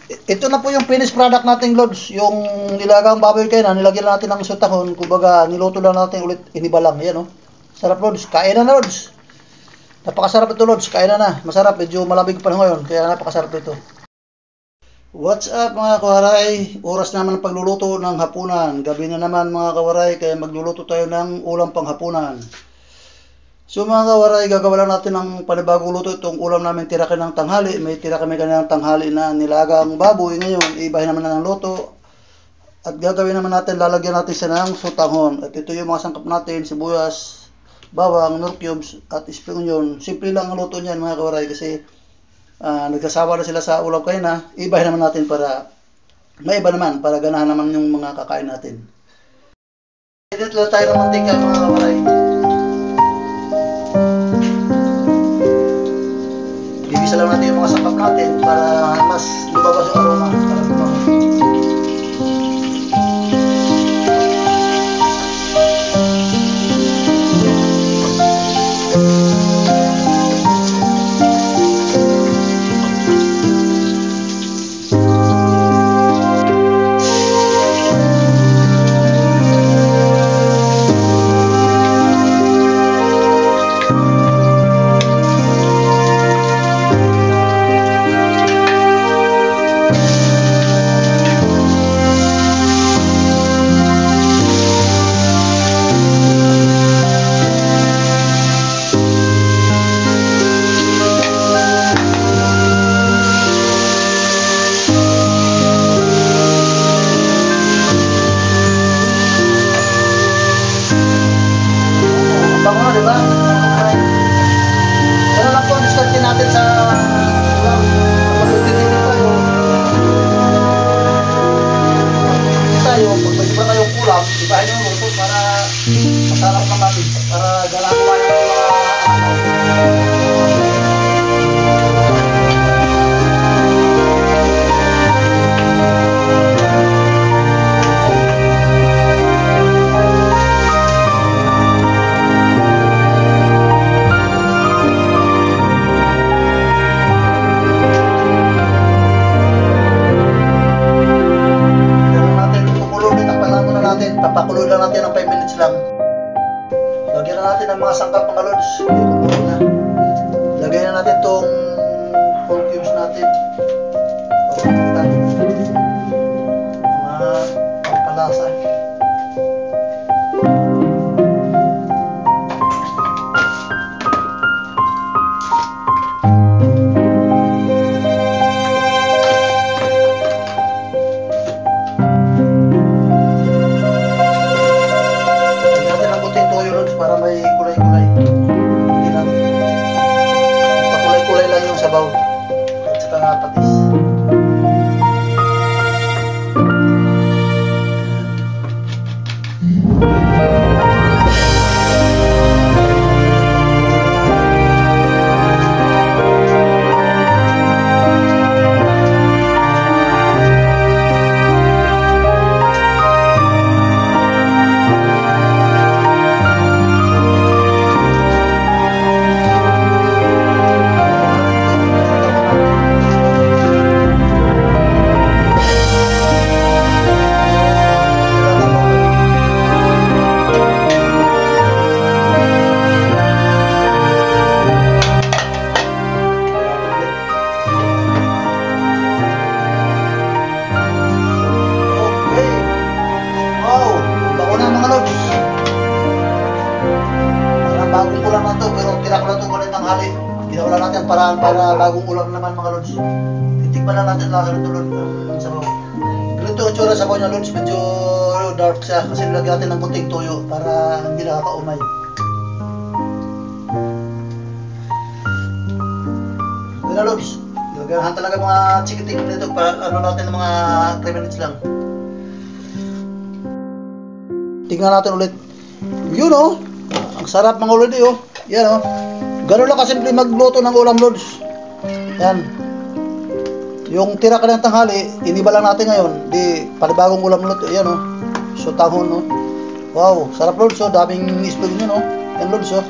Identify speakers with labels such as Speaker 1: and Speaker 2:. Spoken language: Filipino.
Speaker 1: Ito na po yung finished product nating lods. Yung nilagang baboy kayo na, nilagyan natin ng sotahon. Kumbaga, niluto lang natin ulit, iniba lang. Yan, oh. Sarap lods. Kain na lods. Napakasarap ito lods. Kain na. Masarap. Medyo malamig pa ngayon. Kaya napakasarap ito. What's up mga kawaray? Oras naman ng pagluluto ng hapunan. Gabi na naman mga kawaray. Kaya magluluto tayo ng ulam pang hapunan. So mga kawaray, gagawa lang natin ng panibagong luto itong ulam namin tirakin ng tanghali. May tira kami kanina ng tanghali na nilagang baboy. Ngayon, ibahin naman na ng luto. At gagawin naman natin, lalagyan natin siya ng sotahon. At ito yung mga sangkap natin, sibuyas, bawang, nor cubes, at spring onion. Simple lang ang luto niyan mga kawaray kasi nagsasawa na sila sa ulam kayo na. Ibahin naman natin para may iba naman, para ganahan naman yung mga kakain natin. Dito lang tayo ng mantika mga kawaray. Ibisa lang natin yung mga sangkap natin para mas lumabas yung aroma. Diba? Ano lang po ang diskarte natin sa ulam. Kapag nagtitigil tayo, pag may iba tayong ulam, ibahin yung luto para masarap naman, para galang kumain ng mga papakuloy lang natin ng 5 minutes lang. Lagyan na natin ang mga sangkap mga lods. Lagyan na natin itong pork cubes natin. Mga pampalasa. Para may kulay-kulay. Pakulay-kulay lang yung sabaw. At saka nga patis. Bagong ulam na to, pero tira ko na ito ulit ng hali. Ginawa lang natin paraan para bagong ulam naman mga lods. Titikman lang natin lasa nito lods ang sabaw. Ganito ang tsura sabaw niya lods, medyo dark siya kasi nilagyan natin ng kunting toyo para hindi nakakaumay. Ganun lods, gaganahan talaga mga chikitik nito para ano natin ng mga 3 minutes lang. Tingnan natin ulit. Yun oh! Ang sarap mga ulod oh. Yan oh. Ganun lang kasimple magluto ng ulam lods. Yan. Yung tira ka ng tanghali, iniba lang natin ngayon. Di panibagong ulam luto. Yan oh. Sotahon oh. Wow, sarap lods oh. Daming spring yun oh. Yan lods oh.